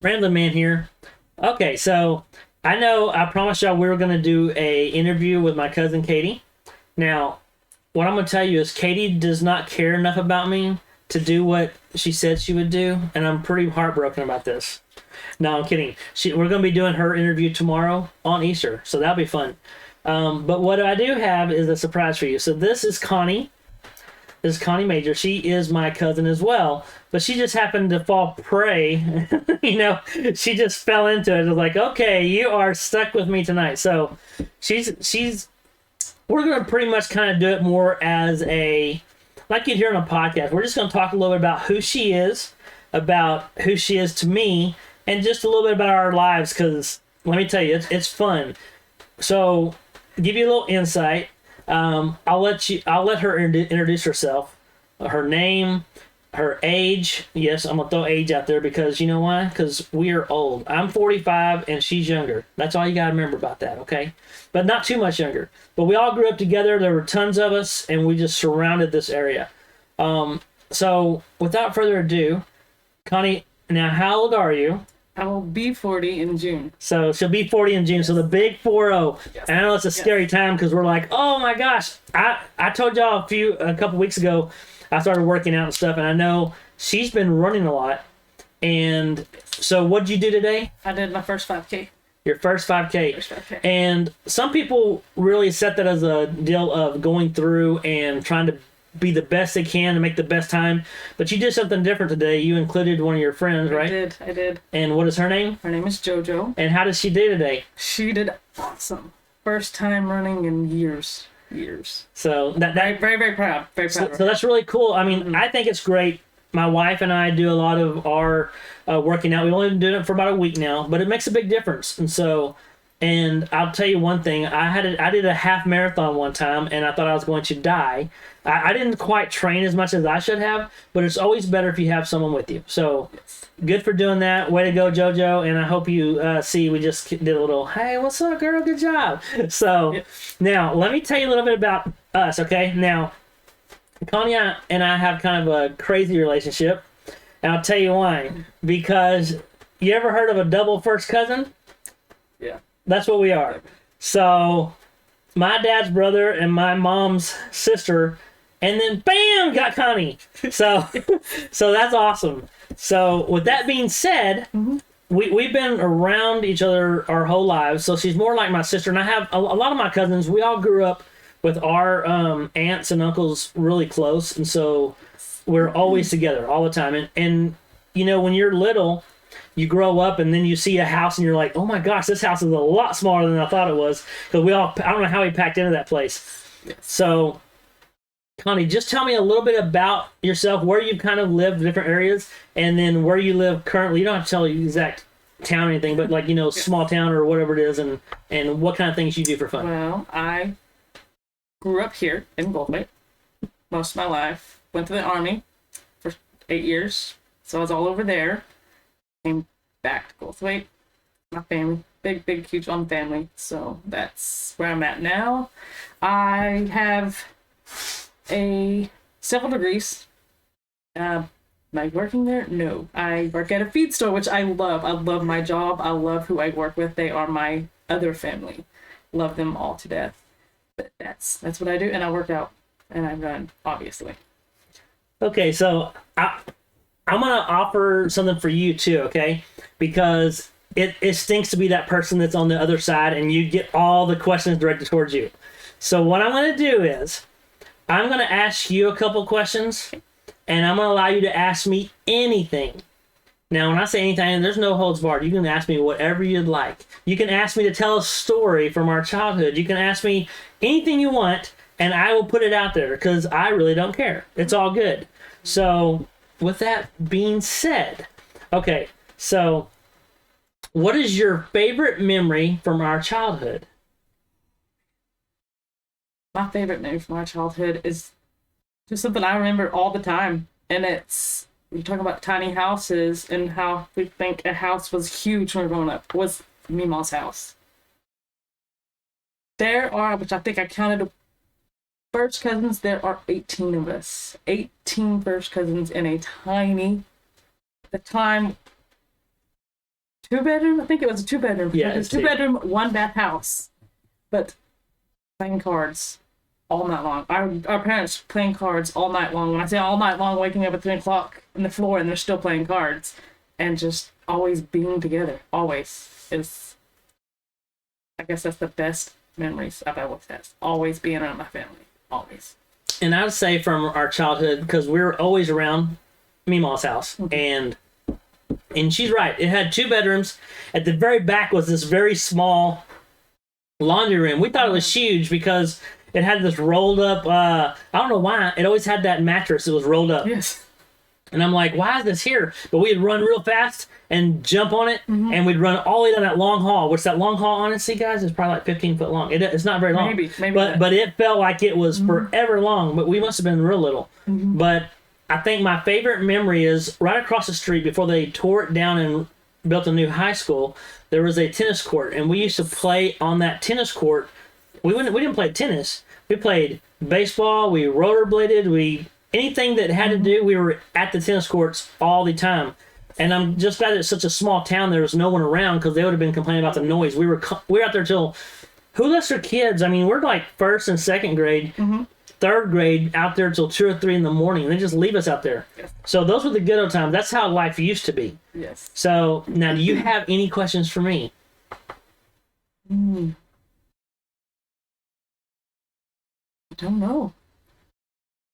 Random Man here. Okay, so I know I promised y'all we were going to do a interview with my cousin Katie. Now, what I'm going to tell you is Katie does not care enough about me to do what she said she would do, and I'm pretty heartbroken about this. No, I'm kidding. We're going to be doing her interview tomorrow on Easter, so that'll be fun. But what I do have is a surprise for you. So this is Connie. This is Connie Major. She is my cousin as well, but she just happened to fall prey. She just fell into it. It was like, okay, you are stuck with me tonight. So she's we're gonna pretty much kind of do it more as a like you'd hear on a podcast. We're just gonna talk a little bit about who she is to me, and just a little bit about our lives. Because let me tell you, it's fun. So, give you a little insight. I'll let her introduce herself, her name, her age. Yes, I'm gonna throw age out there because you know why? Because we are old. I'm 45 and she's younger. That's all you gotta remember about that, okay? But not too much younger. But we all grew up together. There were tons of us, and we just surrounded this area. So without further ado, Connie, now how old are you? I will be 40 in June. So she'll be 40 in June. So the big 40. Yes. And I know it's a scary time because we're like, oh my gosh. I told y'all a couple weeks ago, I started working out and stuff, and I know she's been running a lot. And so what did you do today? I did my first 5K. Your first 5K. First 5K. And some people really set that as a deal of going through and trying to be the best they can to make the best time. But you did something different today. You included one of your friends, right? I did. And what is her name? Her name is JoJo. And how did she do today? She did awesome. First time running in years. So Very, very, very proud. Very proud. so that's really cool. I mean, I think it's great. My wife and I do a lot of our working out. We've only been doing it for about a week now, but it makes a big difference. And I'll tell you one thing. I did a half marathon one time, and I thought I was going to die. I didn't quite train as much as I should have, but it's always better if you have someone with you. So good for doing that. Way to go, JoJo. And I hope you see we just did a little, hey, what's up, girl? Good job. So now let me tell you a little bit about us, okay? Now, Connie and I have kind of a crazy relationship, and I'll tell you why. Because you ever heard of a double first cousin? Yeah. That's what we are. So my dad's brother and my mom's sister, and then bam, got Connie. So so that's awesome. So with that being said, we've been around each other our whole lives. So she's more like my sister, and I have a lot of my cousins. We all grew up with our aunts and uncles really close, and so we're always together all the time. And you know, when you're little, you grow up and then you see a house and you're like, oh my gosh, this house is a lot smaller than I thought it was. Because I don't know how we packed into that place. So, Connie, just tell me a little bit about yourself, where you kind of lived, different areas, and then where you live currently. You don't have to tell the exact town or anything, but like, you know, small town or whatever it is, and what kind of things you do for fun. Well, I grew up here in Goldthwaite most of my life. Went to the Army for 8 years. So I was all over there. Came back to Goldthwaite. My family. Big, huge on family. So that's where I'm at now. I have several degrees. Am I working there? No. I work at a feed store, which I love. I love my job. I love who I work with. They are my other family. Love them all to death. But that's what I do, and I work out and I run, obviously. Okay, so I'm gonna offer something for you too, okay? Because it stinks to be that person that's on the other side and you get all the questions directed towards you. So what I'm gonna do is I'm gonna ask you a couple questions, and I'm gonna allow you to ask me anything. Now, when I say anything, there's no holds barred. You can ask me whatever you'd like. You can ask me to tell a story from our childhood. You can ask me anything you want, and I will put it out there because I really don't care. It's all good. So, with that being said, okay, so what is your favorite memory from our childhood? My favorite memory from my childhood is just something I remember all the time, and it's we talk about tiny houses and how we think a house was huge when we were growing up. Was Mima's house. There are, which I think I counted first cousins, there are 18 of us. 18 first cousins in a tiny, at the time, 2-bedroom. I think it was a 2-bedroom. Yeah, It was it's two. 2-bedroom, 1-bath house. But playing cards all night long. Our parents playing cards all night long. When I say all night long, waking up at 3 o'clock on the floor and they're still playing cards, and just always being together. Always is. I guess that's the best memories I've ever had. Always being around my family. Always. And I would say from our childhood, because we were always around Meemaw's house, and she's right. It had 2 bedrooms. At the very back was this very small laundry room. We thought it was huge because it had this rolled up. I don't know why. It always had that mattress that was rolled up. Yes. And I'm like, why is this here? But we'd run real fast and jump on it, and we'd run all the way down that long hall. Which that long hall, honestly, guys, is probably like 15 foot long. It's not very long. Maybe But it felt like it was forever long. But we must have been real little. But I think my favorite memory is right across the street before they tore it down and built a new high school. There was a tennis court, and we used to play on that tennis court. We didn't play tennis. We played baseball. We rollerbladed. Anything that had to do, we were at the tennis courts all the time. And I'm just glad it's such a small town. There was no one around because they would have been complaining about the noise. We were out there till, who lets their kids? I mean, we're like 1st and 2nd grade, 3rd grade out there till 2 or 3 in the morning. And they just leave us out there. Yes. So those were the good old times. That's how life used to be. Yes. So now, do you have any questions for me? I don't know.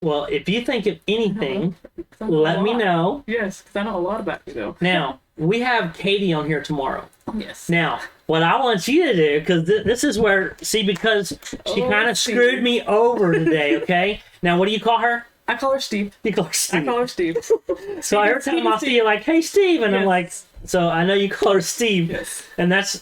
Well, if you think of anything, 'Cause I know let a me lot. know. Yes, because I know a lot about you, though. Now, we have Katie on here tomorrow. Yes. Now, what I want you to do, because this is where, because she Oh, kind of Steve. screwed me over today, okay? Now, what do you call her? I call her Steve. You call her Steve. I call her Steve. So every time I see you, like, hey, Steve, and I'm Yes. like, so I know you call her Steve. Yes. And that's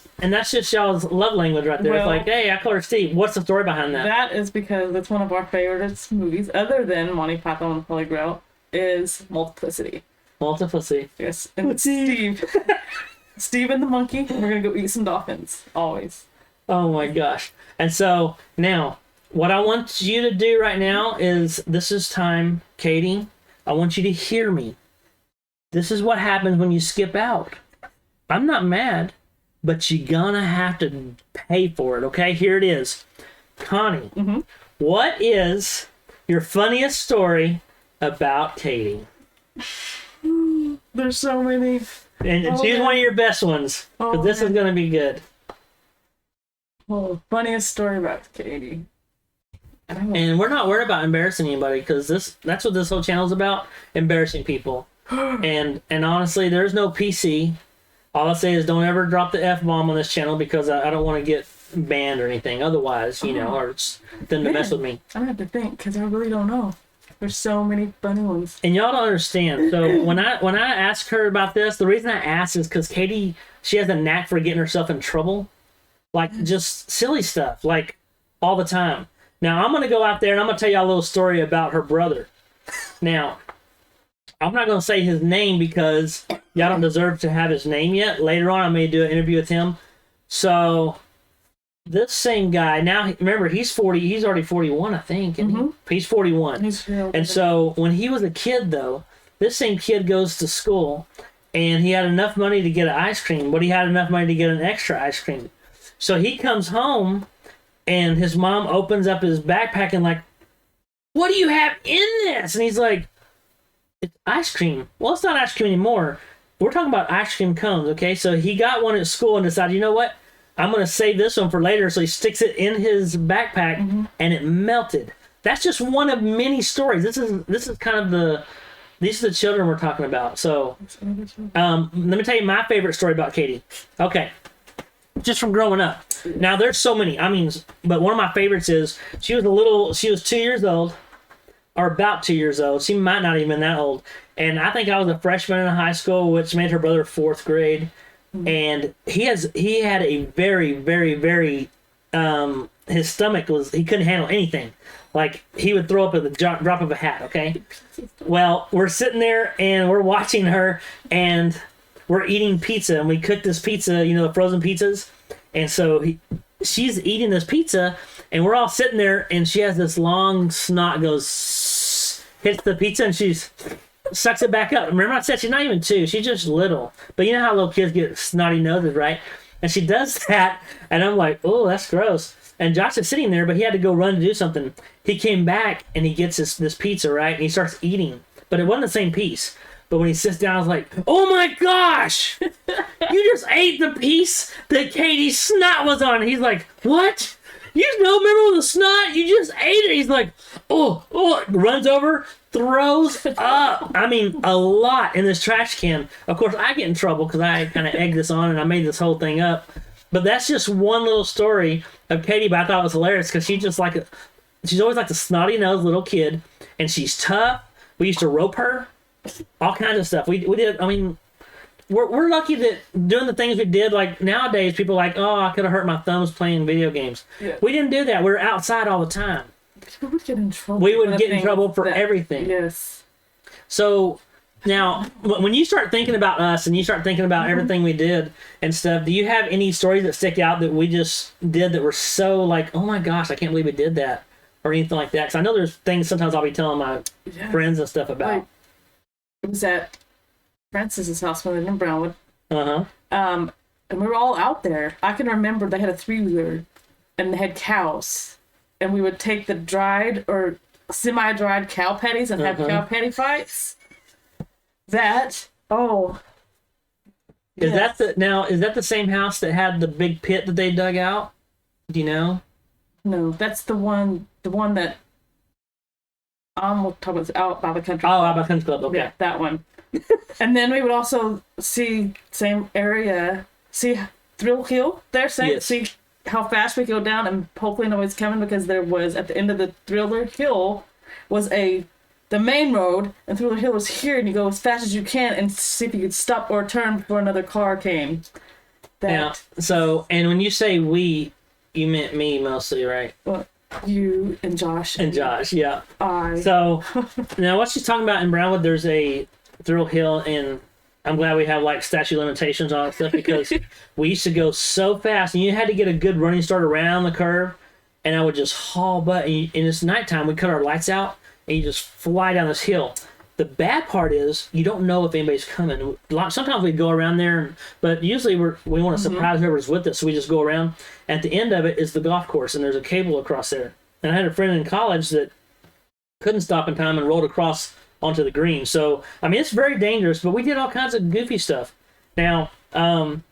just y'all's love language right there. Well- It's like, hey, I call her Steve. What's the story behind that? That is because it's one of our favorite movies, other than Monty Python and the Holy Grail, is Multiplicity. Multiplicity. Yes. And it's Steve. Steve and the monkey. And we're going to go eat some dolphins. Always. Oh my gosh. And so now, what I want you to do right now is, this is time, Katie. I want you to hear me. This is what happens when you skip out. I'm not mad, but you're gonna have to pay for it, okay? Here it is. Connie, what is your funniest story about Katie? There's so many. And choose man. one of your best ones, because Oh, this is man. gonna be good. Oh, funniest story about Katie. I don't know. And we're not worried about embarrassing anybody, because that's what this whole channel is about, embarrassing people. and honestly, there's no PC. All I say is don't ever drop the F-bomb on this channel, because I don't want to get banned or anything. Otherwise, or it's them to mess with me. I have to think because I really don't know. There's so many funny ones. And y'all don't understand. So when I ask her about this, the reason I ask is because Katie, she has a knack for getting herself in trouble. Like, just silly stuff, like, all the time. Now, I'm going to go out there and I'm going to tell y'all a little story about her brother. Now, I'm not going to say his name because y'all don't deserve to have his name yet. Later on, I may do an interview with him. So, this same guy, now, remember, he's 40, he's already 41, I think. And he's 41. He's real. And so, when he was a kid, though, this same kid goes to school, and he had enough money to get an ice cream, but he had enough money to get an extra ice cream. So, he comes home, and his mom opens up his backpack and like, what do you have in this? And he's like, it's ice cream. Well, it's not ice cream anymore. We're talking about ice cream cones, okay? So he got one at school and decided, you know what? I'm going to save this one for later. So he sticks it in his backpack and it melted. That's just one of many stories. This is kind of these are the children we're talking about. So let me tell you my favorite story about Katie. Okay. Just from growing up. Now there's so many. I mean, but one of my favorites is she was 2 years old, or about 2 years old. She might not even been that old. And I think I was a freshman in high school, which made her brother 4th grade. And he had a very, very, very his stomach he couldn't handle anything. Like, he would throw up at the drop of a hat, okay? Well, we're sitting there and we're watching her and we're eating pizza, and we cooked this pizza, the frozen pizzas. And so she's eating this pizza, and we're all sitting there, and she has this long snot hits the pizza, and she's sucks it back up. Remember I said she's not even 2. She's just little. But you know how little kids get snotty noses, right? And she does that, and I'm like, oh, that's gross. And Josh is sitting there, but he had to go run to do something. He came back, and he gets this pizza, right? And he starts eating. But it wasn't the same piece. But when he sits down, I was like, oh my gosh! You just ate the piece that Katie's snot was on. And he's like, what? You don't remember the snot? You just ate it. He's like, oh, runs over, throws up. I mean, a lot in this trash can. Of course, I get in trouble because I kind of egged this on and I made this whole thing up. But that's just one little story of Katie, but I thought it was hilarious because she's always like the snotty nosed little kid, and she's tough. We used to rope her, all kinds of stuff. We did. I mean, we're lucky that doing the things we did. Like nowadays, people are like, oh, I could have hurt my thumbs playing video games. Yeah. We didn't do that. We were outside all the time. We would get in trouble. We would get in trouble for everything. Yes. So now, when you start thinking about us and you start thinking about everything we did and stuff, do you have any stories that stick out that we just did that were so like, oh my gosh, I can't believe we did that, or anything like that? Because I know there's things sometimes I'll be telling my friends and stuff about. Like, it was at Francis's house when we were in Brownwood. And we were all out there. I can remember they had a 3-wheeler and they had cows. And we would take the dried or semi-dried cow patties and have cow patty fights. Is that the same house that had the big pit that they dug out? Do you know? No, that's the one that we'll talk about out by the country. Oh, out by the country club. Okay, yeah, that one. And then we would also see same area, see Thrill Hill there, see how fast we go down, and hopefully nobody's coming because there was at the end of the Thriller Hill was the main road, and Thriller Hill was here, and you go as fast as you can and see if you could stop or turn before another car came. And when you say we, you meant me mostly, right? Well, you and Josh. And Josh, yeah. So, now what she's talking about in Brownwood, there's a Thrill Hill, and I'm glad we have like statute limitations on stuff because we used to go so fast, and you had to get a good running start around the curve, and I would just haul butt, and it's nighttime, we cut our lights out, and you just fly down this hill. The bad part is you don't know if anybody's coming. Sometimes we go around there, but usually we want to surprise whoever's with us, so we just go around. At the end of it is the golf course, and there's a cable across there. And I had a friend in college that couldn't stop in time and rolled across onto the green. So, I mean, it's very dangerous, but we did all kinds of goofy stuff. Now, one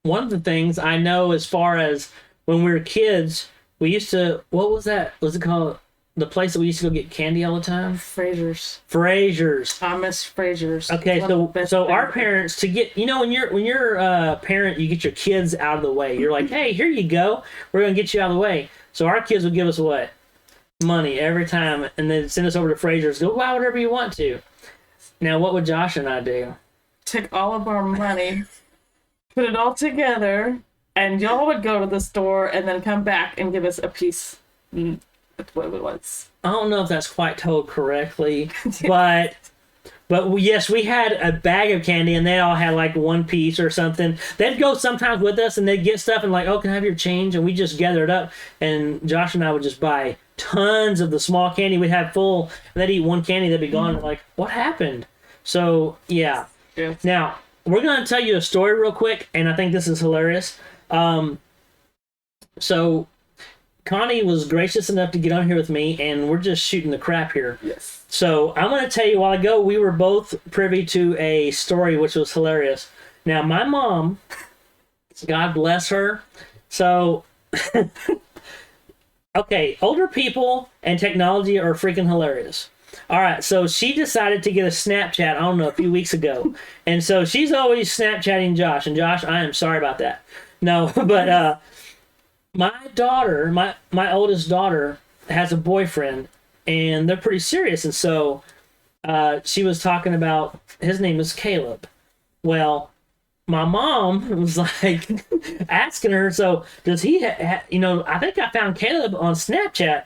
of the things I know as far as when we were kids, we used to, what was that? Was it called? The place that we used to go get candy all the time? Fraser's. I miss Fraser's. Okay, so our parents, to get, when you're a parent, you get your kids out of the way. You're like, hey, here you go. We're going to get you out of the way. So our kids would give us what? Money every time, and then send us over to Fraser's. Go buy whatever you want to. Now, what would Josh and I do? Take all of our money, put it all together, and y'all would go to the store and then come back and give us a piece. That's what it was. I don't know if that's quite told correctly, but yes, we had a bag of candy, and they all had like one piece or something. They'd go sometimes with us, and they'd get stuff and like, oh, can I have your change? And we just gather it up, and Josh and I would just buy tons of the small candy. We'd have full, and they'd eat one candy, they'd be gone. Like, what happened? So yeah. Now we're gonna tell you a story real quick, and I think this is hilarious. So Connie was gracious enough to get on here with me, and we're just shooting the crap here. Yes. So I'm going to tell you, a while ago, we were both privy to a story which was hilarious. Now, my mom, God bless her, so, okay, older people and technology are freaking hilarious. All right, so she decided to get a Snapchat, I don't know, a few weeks ago. And so she's always Snapchatting Josh. And Josh, I am sorry about that. No, but my daughter, my oldest daughter, has a boyfriend, and they're pretty serious. And so she was talking about, his name is Caleb. Well, my mom was like asking her, so does he, I think I found Caleb on Snapchat.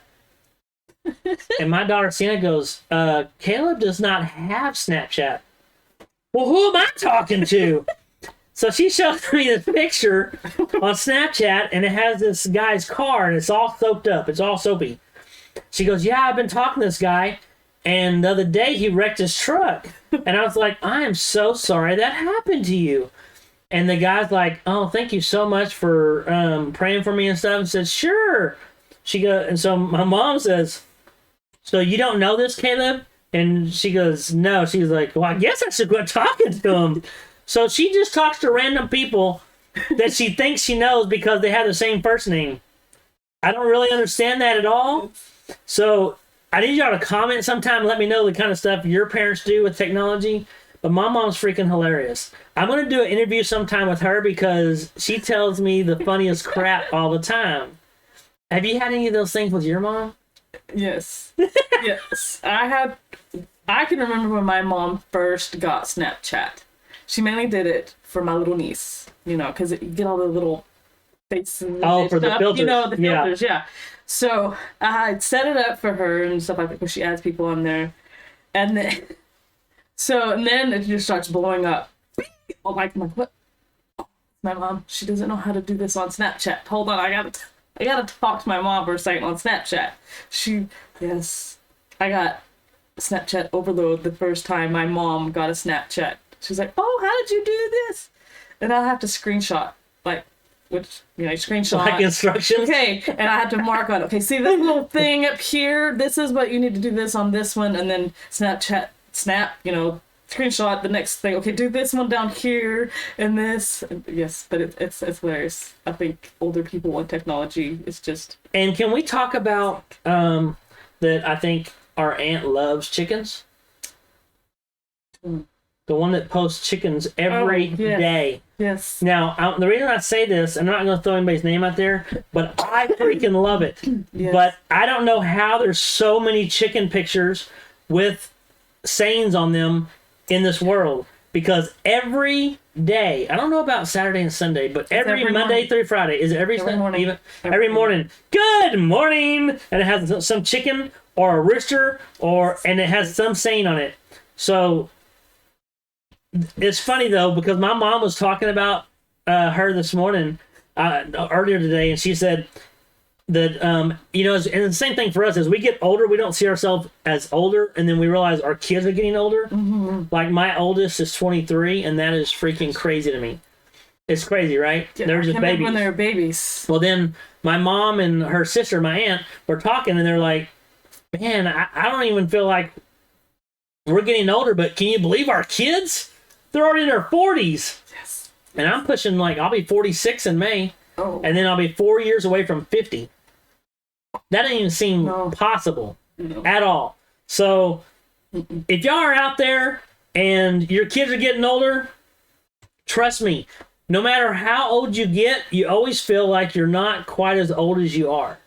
And my daughter Sienna goes, Caleb does not have Snapchat. Well, who am I talking to? So she shows me this picture on Snapchat, and it has this guy's car, and it's all soaped up. It's all soapy. She goes, yeah, I've been talking to this guy, And the other day he wrecked his truck. And I was like, I am so sorry that happened to you. And the guy's like, oh, thank you so much for praying for me and stuff. And said, sure. She goes, and so my mom says, so you don't know this, Caleb? And she goes, no. She's like, well, I guess I should quit talking to him. So she just talks to random people that she thinks she knows because they have the same first name. I don't really understand that at all. So I need y'all to comment sometime and let me know the kind of stuff your parents do with technology. But my mom's freaking hilarious. I'm going to do an interview sometime with her because she tells me the funniest crap all the time. Have you had any of those things with your mom? Yes. Yes. I can remember when my mom first got Snapchat. She mainly did it for my little niece, you know, because you get all the little faces and Oh, for stuff, the filters. you know, the Yeah. filters, yeah. So I set it up for her and stuff like that because she adds people on there. And then, and then it just starts blowing up. I'm like, what? My mom, she doesn't know how to do this on Snapchat. Hold on, I gotta talk to my mom for a second on Snapchat. Yes, I got Snapchat overload the first time my mom got a Snapchat. She's like, oh, how did you do this? And I have to screenshot, like, which, you know, you screenshot. Like instructions? Okay, and I had to mark on, okay, see this little thing up here? This is what you need to do this on this one, and then snap, you know, screenshot the next thing. Okay, do this one down here, and this. Yes, but it's hilarious. I think older people and technology is just... And can we talk about that I think our aunt loves chickens? The one that posts chickens every day. Yes. Now, the reason I say this, I'm not going to throw anybody's name out there, but I freaking love it. Yes. But I don't know how there's so many chicken pictures with sayings on them in this world. Because every day, I don't know about Saturday and Sunday, but every Monday morning. through Friday, is it every morning. Even, every morning, good morning, and it has some chicken or a rooster, and it has some saying on it. So it's funny though, because my mom was talking about her this morning, earlier today, and she said that you know, and the same thing for us, as we get older, we don't see ourselves as older, and then we realize our kids are getting older. Mm-hmm. Like my oldest is 23, and that is freaking crazy to me. It's crazy, right? Yeah, They're just babies. when they were babies. Well, then my mom and her sister, my aunt, were talking, and they're like, man, I don't even feel like we're getting older, but can you believe our kids? They're already in their 40s. Yes. And I'm pushing, like, I'll be 46 in May, Oh. and then I'll be 4 years away from 50. That doesn't even seem No. possible No. at all. So if y'all are out there and your kids are getting older, trust me, no matter how old you get, you always feel like you're not quite as old as you are.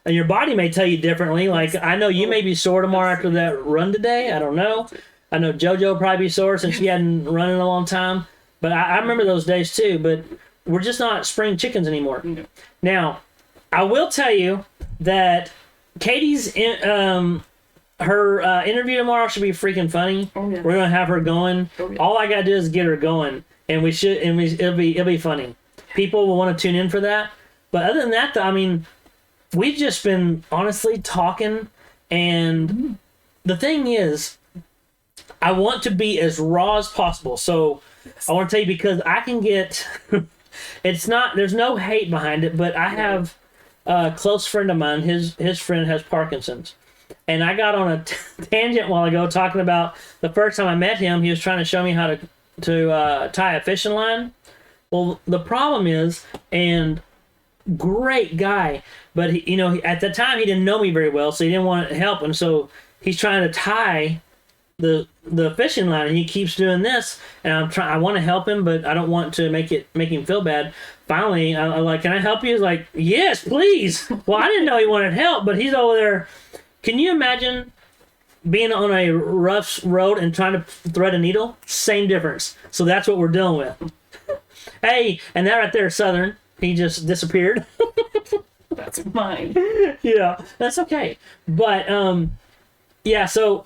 And your body may tell you differently. Like, I know you may be sore tomorrow after that run today. I don't know. I know JoJo will probably be sore since she hadn't run in a long time. But I remember those days too. But we're just not spring chickens anymore. No. Now, I will tell you that Katie's her interview tomorrow should be freaking funny. Oh, yeah. We're gonna have her going. Oh, yeah. All I gotta do is get her going, and it'll be funny. People will want to tune in for that. But other than that, though, I mean, we've just been honestly talking, and the thing is, I want to be as raw as possible. So I want to tell you, because I can get there's no hate behind it, but I have a close friend of mine, his friend has Parkinson's. And I got on a tangent a while ago talking about the first time I met him, he was trying to show me how to tie a fishing line. Well, the problem is, and great guy, but he, you know, at the time he didn't know me very well, so he didn't want to help, and so he's trying to tie the fishing line, and he keeps doing this, and I want to help him, but I don't want to make him feel bad. Finally, I'm like, can I help you? He's like, yes, please. Well, I didn't know he wanted help, but he's over there. Can you imagine being on a rough road and trying to thread a needle? Same difference. So that's what we're dealing with. Hey, and that right there, Southern, he just disappeared. That's mine. Yeah, that's okay. But yeah, so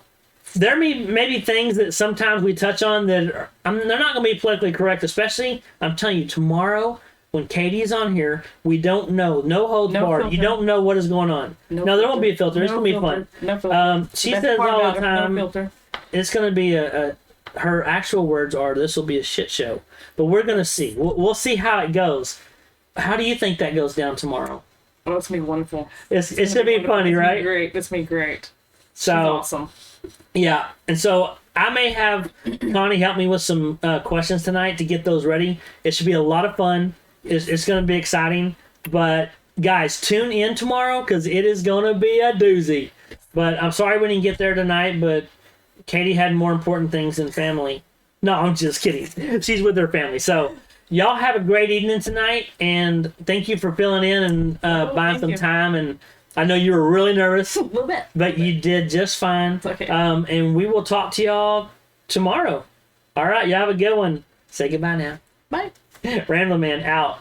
there may be things that sometimes we touch on that they're not going to be politically correct, especially, I'm telling you, tomorrow when Katie is on here, we don't know. No holds No barred. You filter. don't know what is going on. No, there won't be a filter. It's No going to be filter. fun. No filter. She Best says part all about the it, time, No filter. it's going to be her actual words are, this will be a shit show. But we're going to see. We'll see how it goes. How do you think that goes down tomorrow? Oh, it's gonna be wonderful. It's going to be funny, right? Great. It's gonna be great. So, It's awesome. yeah. And so I may have Connie help me with some questions tonight to get those ready. It should be a lot of fun. It's going to be exciting. But guys, tune in tomorrow because it is going to be a doozy. But I'm sorry we didn't get there tonight, but Katie had more important things than family. No, I'm just kidding. She's with her family. So y'all have a great evening tonight, and thank you for filling in and buying thank some you. time. And I know you were really nervous, A little bit. but you did just fine. It's okay. And we will talk to y'all tomorrow. All right, y'all have a good one. Say goodbye now. Bye. Rambling Man out.